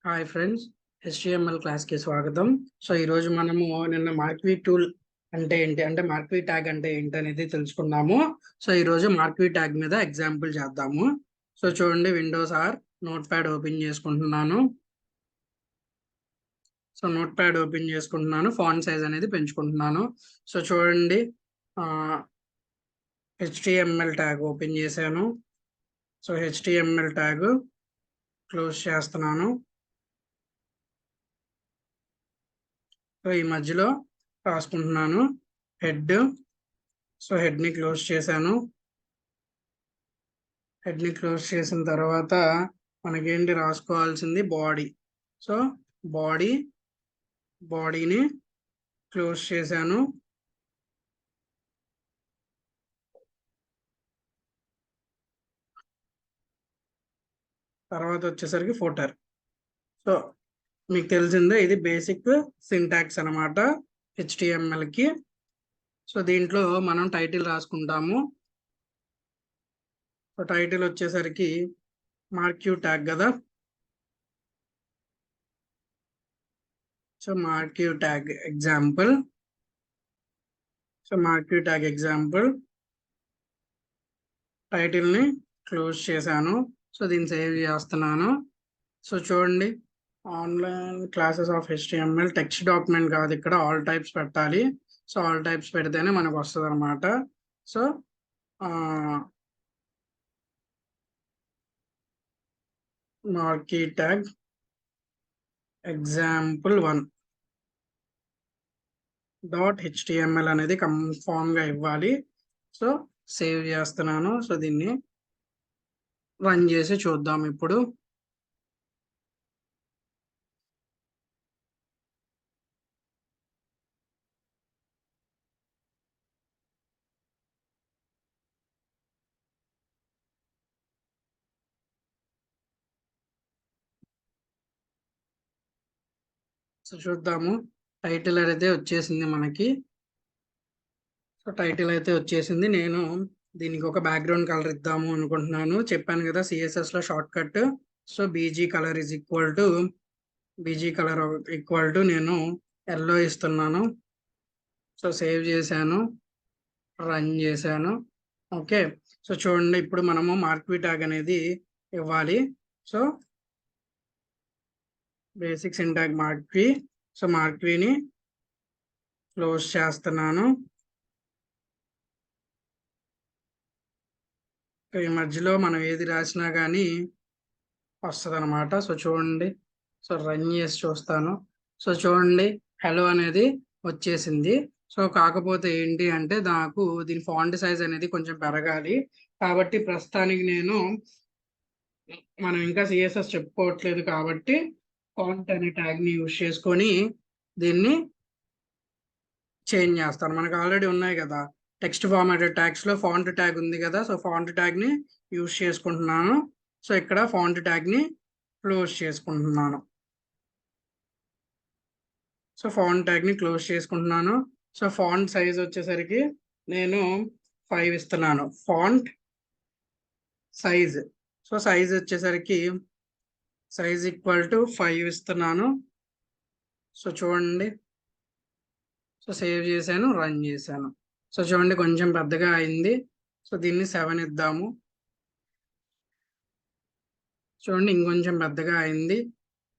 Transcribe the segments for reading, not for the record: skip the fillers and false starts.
Hi friends, HTML క్లాస్కి స్వాగతం. So ఈరోజు మనము నిన్న మార్క్వీ టూల్ అంటే ఏంటి అంటే మార్క్వీ ట్యాగ్ అంటే ఏంటి అనేది తెలుసుకున్నాము. సో ఈరోజు మార్క్వీ ట్యాగ్ మీద ఎగ్జాంపుల్ చేద్దాము. సో చూడండి, Windows or notepad open చేసుకుంటున్నాను. సో నోట్ ప్యాడ్ ఓపెన్ చేసుకుంటున్నాను, ఫాంట్ సైజ్ అనేది పెంచుకుంటున్నాను. సో చూడండి, HTML ట్యాగ్ ఓపెన్ చేశాను. సో HTML ట్యాగ్ క్లోజ్ చేస్తున్నాను. సో ఈ మధ్యలో రాసుకుంటున్నాను హెడ్. సో హెడ్ని క్లోజ్ చేశాను. హెడ్ని క్లోజ్ చేసిన తర్వాత మనకేంటి రాసుకోవాల్సింది బాడీ. సో బాడీని క్లోజ్ చేశాను. తర్వాత వచ్చేసరికి ఫోటర్. సో మీకు తెలిసిందే, ఇది బేసిక్ సింటాక్స్ అనమాట HTMLకి. సో దీంట్లో మనం టైటిల్ రాసుకుంటాము. సో టైటిల్ వచ్చేసరికి మార్క్యూ ట్యాగ్ కదా. So marquee tag example. So marquee tag example టైటిల్ని క్లోజ్ చేశాను. సో దీన్ని సేవ్ చేస్తున్నాను. సో చూడండి, online classes of HTML text document కాదు, ఇక్కడ ఆల్ టైప్స్ పెట్టాలి. సో ఆల్ టైప్స్ పెడితేనే మనకు వస్తుంది అనమాట. So marquee tag example1 .html అనేది కన్ఫామ్ గా ఇవ్వాలి. సో సేవ్ చేస్తున్నాను. సో దీన్ని రన్ చేసి చూద్దాం ఇప్పుడు. సో చూద్దాము, టైటిల్ అయితే వచ్చేసింది మనకి. సో టైటిల్ అయితే వచ్చేసింది. నేను దీనికి ఒక బ్యాక్గ్రౌండ్ కలర్ ఇద్దాము అనుకుంటున్నాను. చెప్పాను కదా, CSS లో short cut. So BG colour equal to నేను ఎల్లో ఇస్తున్నాను. సో సేవ్ చేశాను, రన్ చేశాను. ఓకే. సో చూడండి, ఇప్పుడు మనము మార్క్వీ ట్యాగ్ అనేది ఇవ్వాలి. So basic syntax marquee. So మార్క్వీని క్లోజ్ చేస్తున్నాను. ఈ మధ్యలో మనం ఏది రాసినా కానీ వస్తుంది అనమాట. సో చూడండి, సో రన్ చేసి చూస్తాను. సో చూడండి, హలో అనేది వచ్చేసింది. సో కాకపోతే ఏంటి అంటే, నాకు దీని ఫాంట్ సైజ్ అనేది కొంచెం పెరగాలి. కాబట్టి ప్రస్తుతానికి మనం ఇంకా CSS చెప్పుకోవట్లేదు కాబట్టి ఫాంట్ అనే ట్యాగ్ని యూజ్ చేసుకొని దీన్ని చేంజ్ చేస్తాను. మనకు ఆల్రెడీ ఉన్నాయి కదా, టెక్స్ట్ ఫార్మాటెడ్ ట్యాగ్స్ లో ఫాంట్ ట్యాగ్ ఉంది కదా. సో ఫాంట్ ట్యాగ్ ని యూజ్ చేసుకుంటున్నాను. సో ఇక్కడ ఫాంట్ ట్యాగ్ ని క్లోజ్ చేసుకుంటున్నాను. సో ఫాంట్ ట్యాగ్ ని క్లోజ్ చేసుకుంటున్నాను. సో ఫాంట్ సైజ్ వచ్చేసరికి నేను 5 ఇస్తున్నాను. Font size. సో సైజ్ వచ్చేసరికి సైజ్ ఈక్వల్ టు 5 ఇస్తున్నాను. సో చూడండి, సో సేవ్ చేశాను, రన్ చేశాను. సో చూడండి, కొంచెం పెద్దగా అయింది. సో దీన్ని 7 ఇద్దాము. చూడండి, ఇంకొంచెం పెద్దగా అయింది.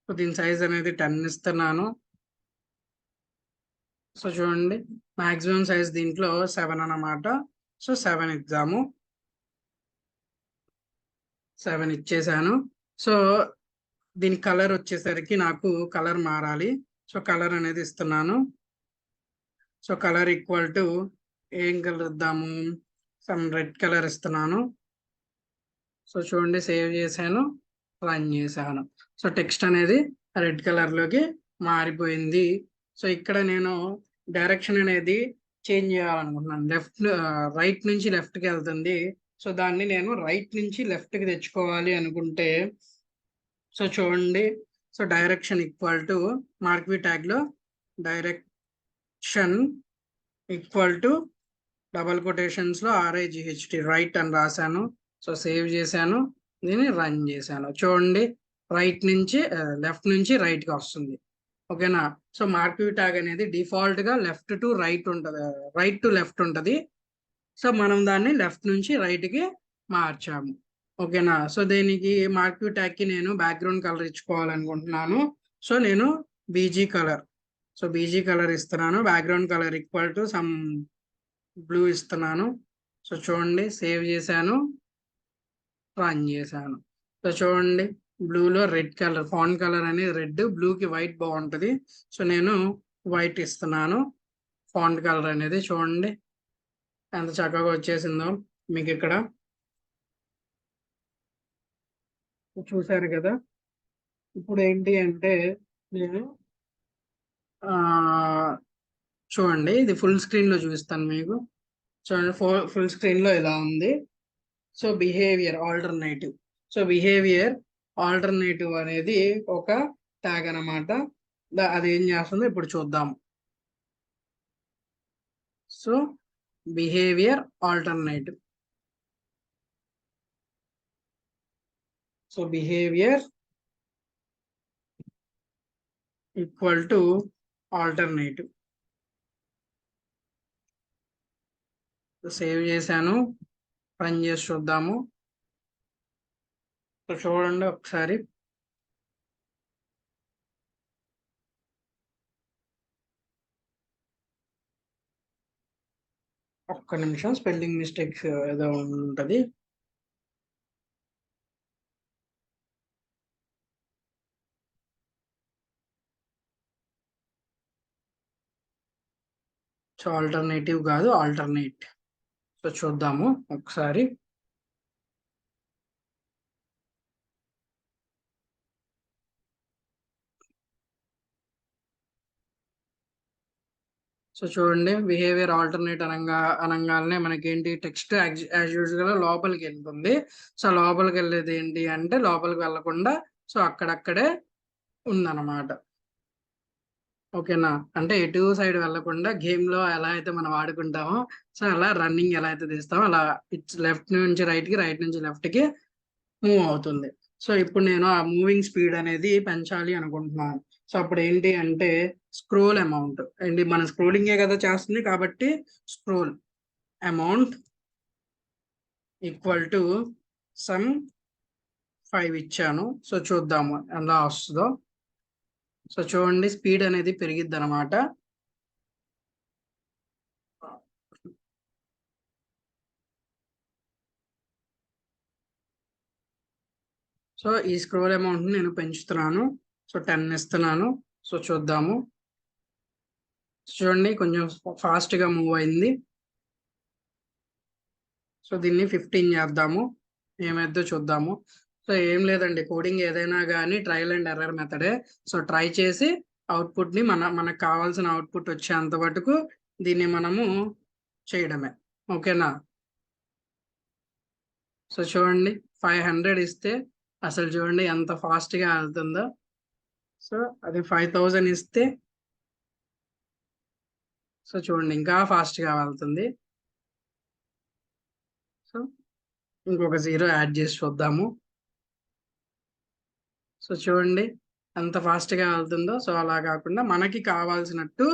సో దీని సైజ్ అనేది 10 ఇస్తున్నాను. సో చూడండి, మాక్సిమం సైజ్ దీంట్లో 7 అన్నమాట. సో 7 ఇద్దాము. 7 ఇచ్చేసాను. సో దీని కలర్ వచ్చేసరికి నాకు కలర్ మారాలి. సో కలర్ అనేది ఇస్తున్నాను. సో కలర్ ఈక్వల్ టు ఏం కలర్ ఇద్దాము, సమ్ రెడ్ కలర్ ఇస్తున్నాను. సో చూడండి, సేవ్ చేశాను, రన్ చేశాను. సో టెక్స్ట్ అనేది రెడ్ కలర్లోకి మారిపోయింది. సో ఇక్కడ నేను డైరెక్షన్ అనేది చేంజ్ చేయాలనుకుంటున్నాను. రైట్ నుంచి లెఫ్ట్కి వెళ్తుంది. సో దాన్ని నేను రైట్ నుంచి లెఫ్ట్కి తెచ్చుకోవాలి అనుకుంటే, సో చూడండి, so direction equal to marquee ట్యాగ్లో డైరెక్షన్ ఈక్వల్ టు డబల్ కొటేషన్స్లో RIGHT రైట్ అని రాశాను. సో సేవ్ చేశాను, దీన్ని రన్ చేశాను. చూడండి, రైట్ నుంచి లెఫ్ట్ నుంచి రైట్ గా వస్తుంది. ఓకేనా. సో మార్క్యూ ట్యాగ్ అనేది డిఫాల్ట్ గా లెఫ్ట్ టు రైట్ ఉంటది, రైట్ టు లెఫ్ట్ ఉంటది. సో మనం దాన్ని లెఫ్ట్ నుంచి రైట్ కి మార్చాము. ఓకేనా. సో దీనికి మార్క్యూ ట్యాగ్ కి నేను బ్యాక్గ్రౌండ్ కలర్ ఇచ్చుకోవాలనుకుంటున్నాను. సో నేను BG colour, so BG colour ఇస్తున్నాను. Background colour equal to some blue ఇస్తున్నాను. సో చూడండి, సేవ్ చేశాను, రన్ చేశాను. సో చూడండి, బ్లూలో రెడ్ కలర్, ఫాంట్ కలర్ అనేది రెడ్, బ్లూకి వైట్ బాగుంటుంది. సో నేను వైట్ ఇస్తున్నాను. ఫాంట్ కలర్ అనేది చూడండి ఎంత చక్కగా వచ్చేసిందో మీకు ఇక్కడ చూసారు కదా. ఇప్పుడు ఏంటి అంటే నేను చూడండి, ఇది ఫుల్ స్క్రీన్ లో చూపిస్తాను మీకు. చూడండి, ఫుల్ స్క్రీన్ లో ఇలా ఉంది. So behaviour alternative, so behaviour alternative అనేది ఒక ట్యాగ్ అనమాట. అది ఏం చేస్తుందో ఇప్పుడు చూద్దాం. So behaviour alternative, so behaviour equal to alternative. Save చేశాను, రన్ చేసి చూద్దాము. సో చూడండి ఒకసారి. ఒక్క నిమిషం, స్పెల్లింగ్ మిస్టేక్స్ ఏదో ఉంటది. సో ఆల్టర్నేటివ్ కాదు, ఆల్టర్నేట్. సో చూద్దాము ఒకసారి. సో చూడండి, బిహేవియర్ ఆల్టర్నేట్ అనగానే మనకి ఏంటి, టెక్స్ట్ యాజ్ యూజువల్ లోపలికి వెళ్తుంది. సో లోపలికి వెళ్ళేది ఏంటి అంటే లోపలికి వెళ్ళకుండా సో అక్కడక్కడే ఉందన్నమాట. ఓకేనా. అంటే ఎటు సైడ్ వెళ్ళకుండా గేమ్ లో ఎలా అయితే మనం ఆడుకుంటామో సో అలా రన్నింగ్ ఎలా అయితే తీస్తామో అలా ఇట్స్ లెఫ్ట్ నుంచి రైట్ కి, రైట్ నుంచి లెఫ్ట్ కి మూవ్ అవుతుంది. సో ఇప్పుడు నేను ఆ మూవింగ్ స్పీడ్ అనేది పెంచాలి అనుకుంటున్నాను. సో అప్పుడు ఏంటి అంటే స్క్రోల్ అమౌంట్ ఏంటి, మన స్క్రోలింగే కదా చేస్తుంది, కాబట్టి scroll amount equal to some 5 ఇచ్చాను. సో చూద్దాము ఎలా వస్తుందో. సో చూడండి, స్పీడ్ అనేది పెరిగిద్ది అనమాట. సో ఈ స్క్రోల్ అమౌంట్ నేను పెంచుతున్నాను. సో 10 ఇస్తున్నాను. సో చూద్దాము. చూడండి, కొంచెం ఫాస్ట్ గా మూవ్ అయింది. సో దీన్ని 15 చేద్దాము, ఏమైద్దో చూద్దాము. సో ఏం లేదండి, కోడింగ్ ఏదైనా కానీ ట్రయల్ అండ్ ఎర్రర్ మెథడే. సో ట్రై చేసి అవుట్పుట్ ని మనకు కావాల్సిన అవుట్పుట్ వచ్చేంత వరకు దీన్ని మనము చేయడమే. ఓకేనా. సో చూడండి, 500 ఇస్తే అసలు చూడండి ఎంత ఫాస్ట్ గా వెళ్తుందో. సో అది 5000 ఇస్తే సో చూడండి ఇంకా ఫాస్ట్ గా వెళ్తుంది. సో ఇంకొక 0 యాడ్ చేసి చూద్దాము. సో చూడండి ఎంత ఫాస్ట్ గా వెళ్తుందో. సో అలా కాకుండా మనకి కావాల్సినట్టు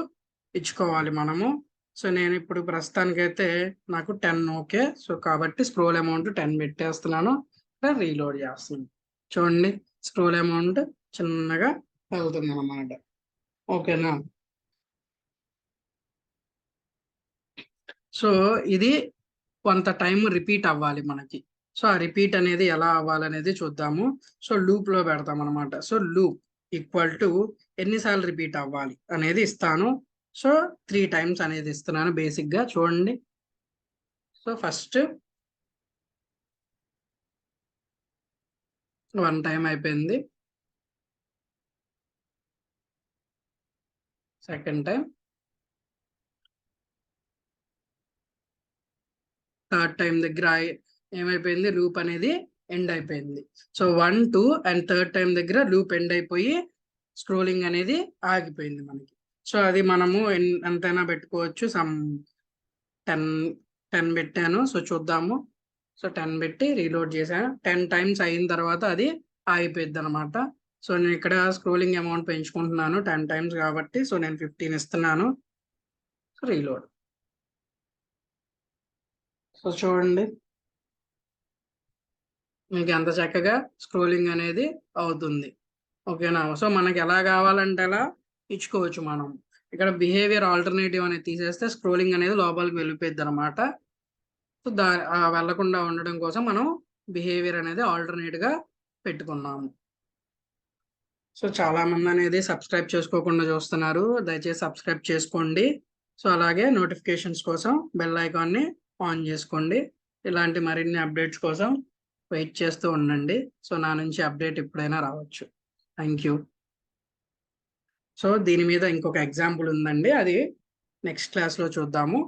ఇచ్చుకోవాలి మనము. సో నేను ఇప్పుడు ప్రస్తుతానికైతే నాకు 10 ఓకే. సో కాబట్టి స్క్రోల్ అమౌంట్ 10 పెట్టేస్తున్నాను, రీలోడ్ చేస్తున్నాను. చూడండి, స్క్రోల్ అమౌంట్ చిన్నగా వెళ్తుంది అన్నమాట. ఓకేనా. సో ఇది కొంత టైం రిపీట్ అవ్వాలి మనకి. సో ఆ రిపీట్ అనేది ఎలా అవ్వాలనేది చూద్దాము. సో లూప్ లో పెడతాం అనమాట. సో లూప్ ఈక్వల్ టు ఎన్నిసార్లు రిపీట్ అవ్వాలి అనేది ఇస్తాను. సో 3 టైమ్స్ అనేది ఇస్తున్నాను బేసిక్ గా. చూడండి, సో ఫస్ట్ 1 టైం అయిపోయింది, సెకండ్ టైం, థర్డ్ టైం దగ్గర ఏమైపోయింది, లూప్ అనేది ఎండ్ అయిపోయింది. సో 1, 2 అండ్ థర్డ్ టైం దగ్గర లూప్ ఎండ్ అయిపోయి స్క్రోలింగ్ అనేది ఆగిపోయింది మనకి. సో అది మనము ఎంతైనా పెట్టుకోవచ్చు. సమ్ 10 10 పెట్టాను. సో చూద్దాము. సో 10 పెట్టి రీలోడ్ చేశాను. 10 టైమ్స్ అయిన తర్వాత అది ఆగిపోయిద్ది అనమాట. సో నేను ఇక్కడ స్క్రోలింగ్ అమౌంట్ పెంచుకుంటున్నాను 10 టైమ్స్ కాబట్టి. సో నేను 15 ఇస్తున్నాను. రీలోడ్. సో చూడండి మీకు ఎంత చక్కగా స్క్రోలింగ్ అనేది అవుతుంది. ఓకేనా. సో మనకి ఎలా కావాలంటే అలా ఇచ్చుకోవచ్చు మనం. ఇక్కడ బిహేవియర్ ఆల్టర్నేటివ్ అనేది తీసేస్తే స్క్రోలింగ్ అనేది లోపలికి వెళ్ళిపోయిద్ది అనమాట. సో వెళ్ళకుండా ఉండడం కోసం మనం బిహేవియర్ అనేది ఆల్టర్నేట్ గా పెట్టుకున్నాము. సో చాలా మంది అనేది సబ్స్క్రైబ్ చేసుకోకుండా చూస్తున్నారు. దయచేసి సబ్స్క్రైబ్ చేసుకోండి. సో అలాగే నోటిఫికేషన్స్ కోసం బెల్ ఐకాన్ని ఆన్ చేసుకోండి. ఇలాంటి మరిన్ని అప్డేట్స్ కోసం వెయిట్ చేస్తూ ఉండండి. సో నా నుంచి అప్డేట్ ఎప్పుడైనా రావచ్చు. Thank you. సో దీని మీద ఇంకొక ఎగ్జాంపుల్ ఉందండి. అది నెక్స్ట్ క్లాస్లో చూద్దాము.